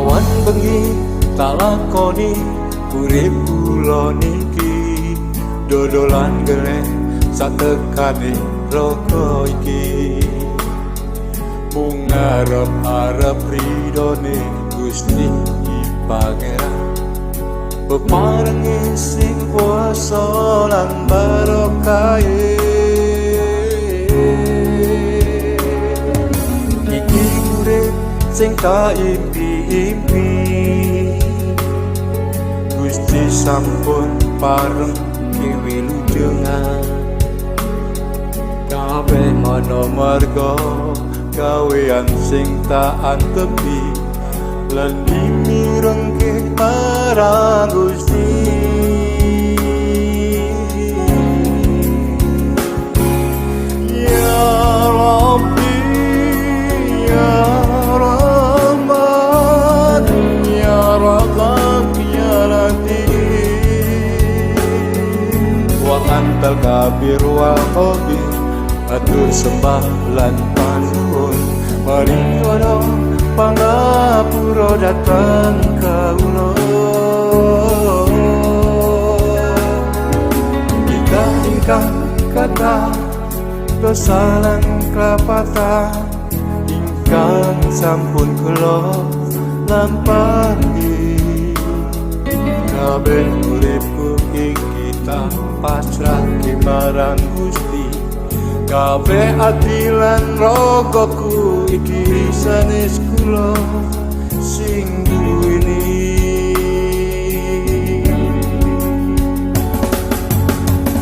Awan bengi tak lakoni urip kula niki, dodolan geleh satekane roko iki. Mung arep-arep ridone Gusti Pangeran, peparengi sing kuasa lan barokah. Iki urip sing tak impi-impi, Gusti sampun pareng kiwilujengan. Kabeh ana marga gawean sing tak antepi, lan dimirengke marang Gusti. Ya Rabbi, ya Rahman, ya Razzaq, ya Latif, wa antal kabir wa khabir. Atur sembah lan panuwun, mari ana pangapura datang kawula. Kita ingkang kata dosa lan kepada, ingkang sampun kula lampahi. Kabeh uripku iki tak pasrah marang Gusti. Kabeh ati lan ragaku iki sanes kula sing duweni.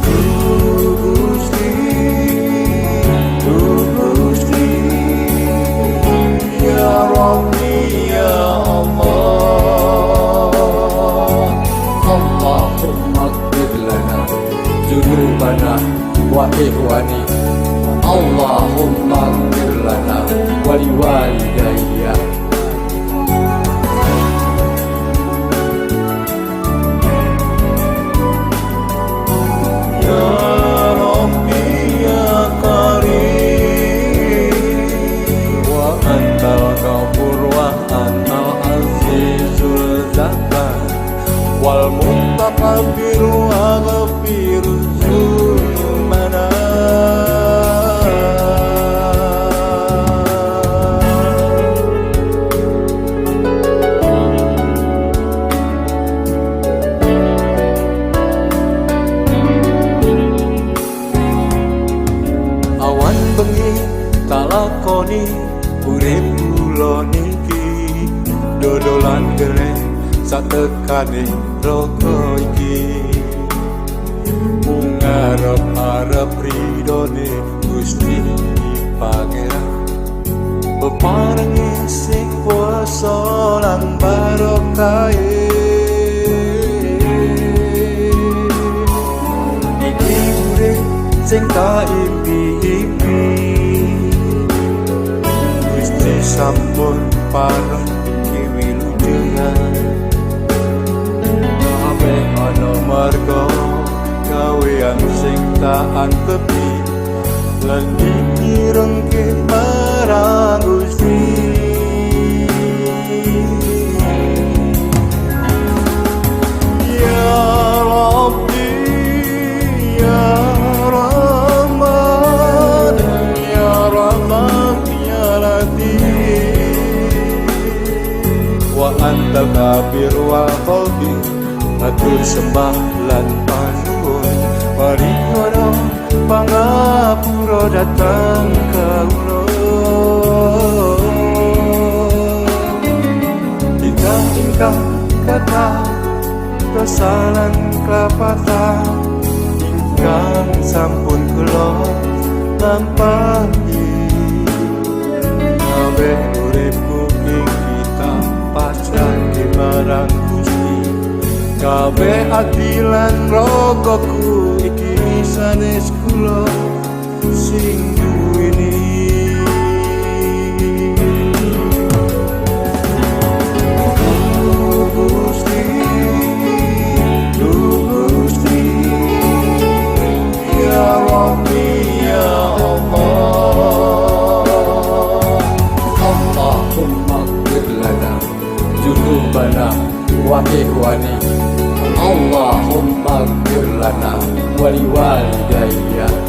Gusti, Gusti, ya Rabbi, ya Allah. Allahumma ighfir lana dzunubana wa ikhwani, Allahumma ighfir lana wa liwalidayya. Ya Rabbi ya Karim, wa antal ghafur wa antal azizul zaman, wal muntaqabir wa ghafir dzunubana. Tak lakoni urip kula niki, dodolan geleh satekane roko iki. Mung arep-arep ridone Gusti Pangeran, peparengi sing kuasa lan barokah. Iki urip sing tak impi-impi, sampun pareng kiwilujengan. Kabeh ana marga gawean sing tak antepi, lan dimirengke marang Gusti. Ya Rabbi, ya Rahman, ya Razzaq, ya Latif, wa antal kabir wa khabir. Atur sembah lan panuwun, mari ana pangapura datang kawula. Kita ingkang kata dosa lan kepada, ingkang sampun kula lampahi. Kabeh uripku iki tak pasrah marang Gusti. Kabeh ati lan ragaku iki sanes kula sing duweni. Gusti, Gusti, ya Rabbi, ya Allah. Allahumma ighfir lana rabbana wa ikhwani Allahumma ighfir lana wa liwalidayya